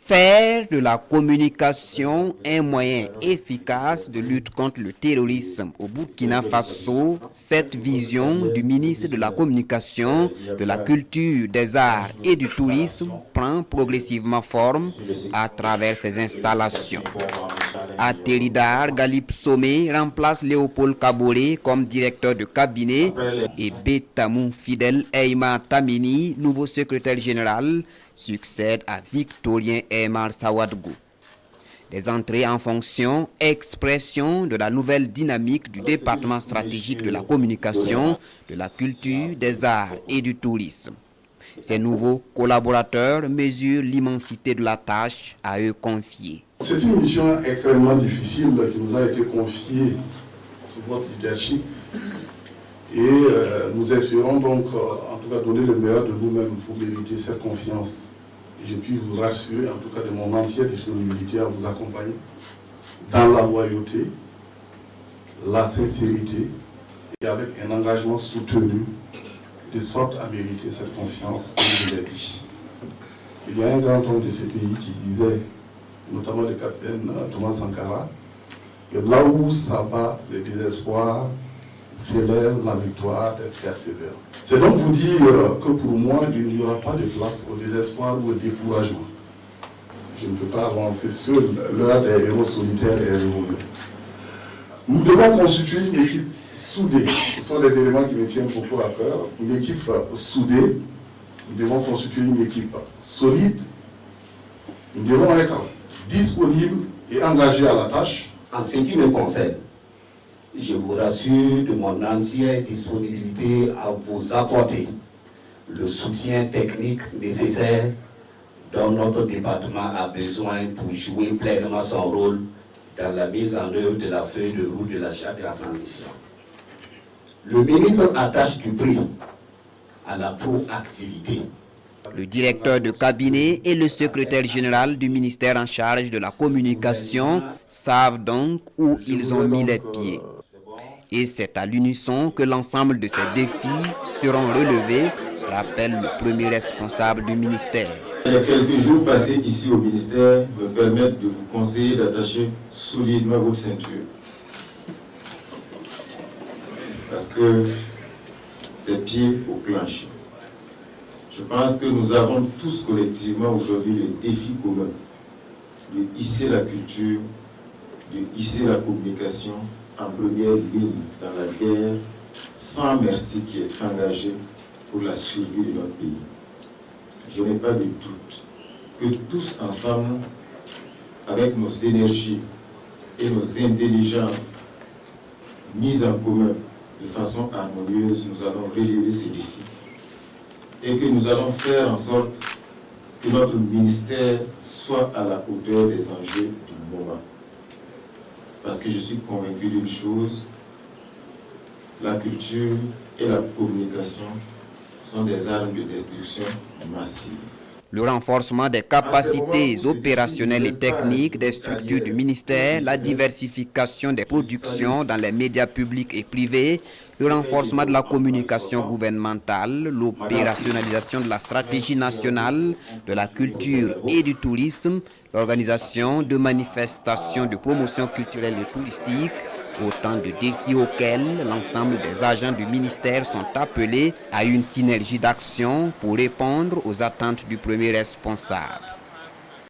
Faire de la communication un moyen efficace de lutte contre le terrorisme au Burkina Faso, cette vision du ministre de la Communication, de la Culture, des Arts et du Tourisme prend progressivement forme à travers ses installations. Ateridar Galip Somé remplace Léopold Kaboré comme directeur de cabinet et Betamou Fidel Eima Tamini, nouveau secrétaire général, succède à Victorien Aymar Sawadgou. Des entrées en fonction, expression de la nouvelle dynamique du département stratégique de la communication, de la culture, des arts et du tourisme. Ces nouveaux collaborateurs mesurent l'immensité de la tâche à eux confiée. C'est une mission extrêmement difficile qui nous a été confiée sous votre leadership et nous espérons donc en tout cas donner le meilleur de nous-mêmes pour mériter cette confiance. Et je puis vous rassurer en tout cas de mon entière disponibilité à vous accompagner dans la loyauté, la sincérité et avec un engagement soutenu de sorte à mériter cette confiance, comme je l'ai dit. Il y a un grand homme de ce pays qui disait, notamment le capitaine Thomas Sankara, que là où ça bat le désespoir, s'élève la victoire des persévérants. C'est donc vous dire que pour moi, il n'y aura pas de place au désespoir ou au découragement. Je ne peux pas avancer seul, l'heure des héros solitaires est révolue. Nous devons constituer une équipe soudée. Ce sont des éléments qui me tiennent beaucoup à cœur. Une équipe soudée. Nous devons constituer une équipe solide. Nous devons être disponibles et engagés à la tâche. En ce qui me concerne, je vous rassure de mon entière disponibilité à vous apporter le soutien technique nécessaire dont notre département a besoin pour jouer pleinement son rôle dans la mise en œuvre de la feuille de route de la charte de la transition. Le ministre attache du prix à la proactivité. Le directeur de cabinet et le secrétaire général du ministère en charge de la communication savent donc où ils ont mis les pieds. Et c'est à l'unisson que l'ensemble de ces défis seront relevés, rappelle le premier responsable du ministère. Les quelques jours passés ici au ministère me permettent de vous conseiller d'attacher solidement votre ceinture. Parce que c'est pied au plancher. Je pense que nous avons tous collectivement aujourd'hui le défi commun de hisser la culture, de hisser la communication en première ligne dans la guerre sans merci qui est engagée pour la survie de notre pays. Je n'ai pas de doute que tous ensemble, avec nos énergies et nos intelligences mises en commun de façon harmonieuse, nous allons relever ces défis et que nous allons faire en sorte que notre ministère soit à la hauteur des enjeux du moment. Parce que je suis convaincu d'une chose, la culture et la communication sont des armes de destruction massive. Le renforcement des capacités opérationnelles et techniques des structures du ministère, la diversification des productions dans les médias publics et privés, le renforcement de la communication gouvernementale, l'opérationnalisation de la stratégie nationale, de la culture et du tourisme, l'organisation de manifestations de promotion culturelle et touristique, autant de défis auxquels l'ensemble des agents du ministère sont appelés à une synergie d'action pour répondre aux attentes du premier responsable.